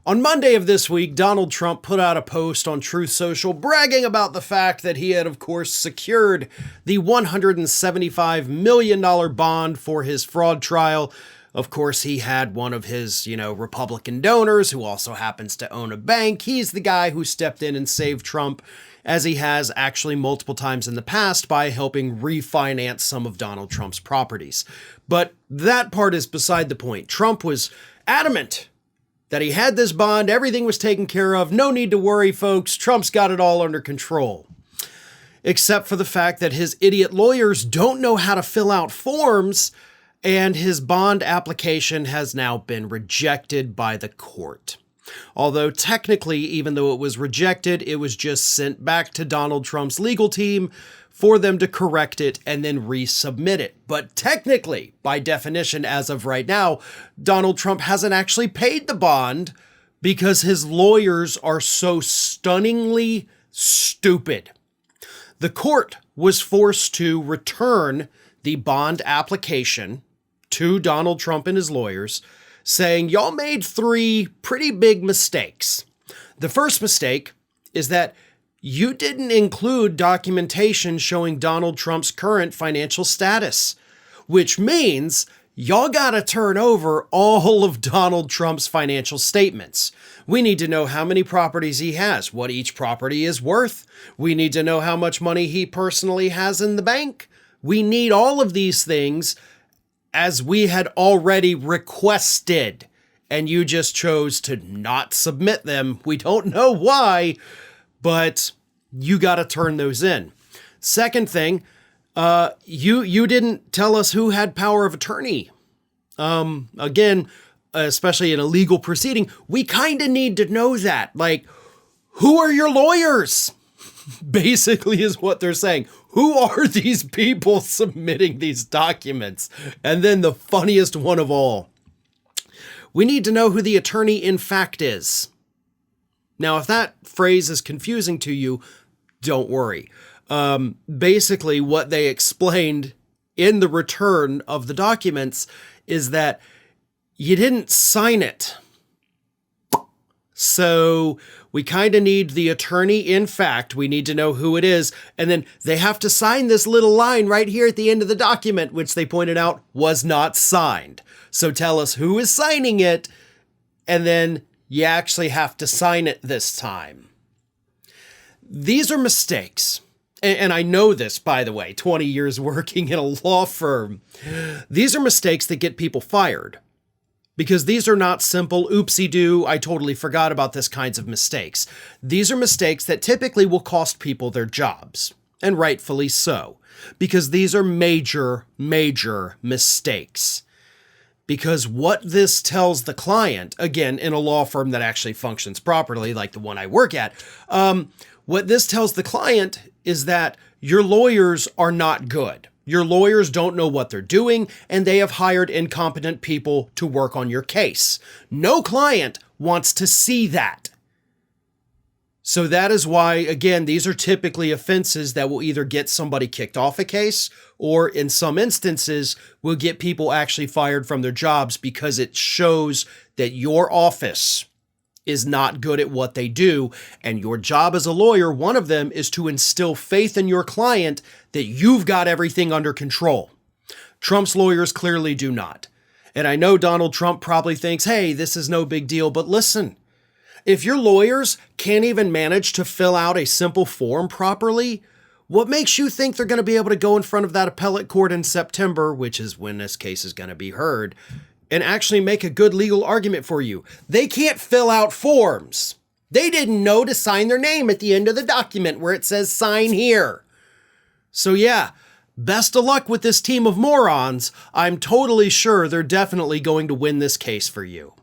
On Monday of this week, Donald Trump put out a post on Truth Social bragging about the fact that he had, of course, secured the $175 million bond for his fraud trial. Of course, he had one of his, Republican donors who also happens to own a bank. He's the guy who stepped in and saved Trump, as he has actually multiple times in the past by helping refinance some of Donald Trump's properties. But that part is beside the point. Trump was adamant that he had this bond, everything was taken care of, no need to worry, folks, Trump's got it all under control. Except for the fact that his idiot lawyers don't know how to fill out forms, and his bond application has now been rejected by the court. Although technically, even though it was rejected, it was just sent back to Donald Trump's legal team for them to correct it and then resubmit it. But technically, by definition, as of right now, Donald Trump hasn't actually paid the bond because his lawyers are so stunningly stupid. The court was forced to return the bond application to Donald Trump and his lawyers, saying, y'all made 3 pretty big mistakes. The first mistake is that you didn't include documentation showing Donald Trump's current financial status, which means y'all gotta turn over all of Donald Trump's financial statements. We need to know how many properties he has, what each property is worth. We need to know how much money he personally has in the bank. We need all of these things as we had already requested, and you just chose to not submit them. We don't know why, but you got to turn those in. Second thing, you didn't tell us who had power of attorney. Again, especially in a legal proceeding, we kind of need to know that. Like, who are your lawyers? Basically is what they're saying. Who are these people submitting these documents? And then the funniest one of all, we need to know who the attorney in fact is. Now, if that phrase is confusing to you, don't worry. Basically, what they explained in the return of the documents is that you didn't sign it. So we kind of need the attorney in fact. We need to know who it is. And then they have to sign this little line right here at the end of the document, which they pointed out was not signed. So tell us who is signing it, and then you actually have to sign it this time. These are mistakes. And I know this, by the way, 20 years working in a law firm. These are mistakes that get people fired. Because these are not simple, oopsie-doo, I totally forgot about this kinds of mistakes. These are mistakes that typically will cost people their jobs. And rightfully so. Because these are major, major mistakes. Because what this tells the client, again, in a law firm that actually functions properly, like the one I work at, what this tells the client is that your lawyers are not good. Your lawyers don't know what they're doing, and they have hired incompetent people to work on your case. No client wants to see that. So that is why, again, these are typically offenses that will either get somebody kicked off a case, or in some instances, will get people actually fired from their jobs because it shows that your office is not good at what they do. And your job as a lawyer, one of them is to instill faith in your client that you've got everything under control. Trump's lawyers clearly do not. And I know Donald Trump probably thinks, hey, this is no big deal, but listen, if your lawyers can't even manage to fill out a simple form properly, what makes you think they're going to be able to go in front of that appellate court in September, which is when this case is going to be heard, and actually make a good legal argument for you? They can't fill out forms. They didn't know to sign their name at the end of the document where it says sign here. So yeah, best of luck with this team of morons. I'm totally sure they're definitely going to win this case for you.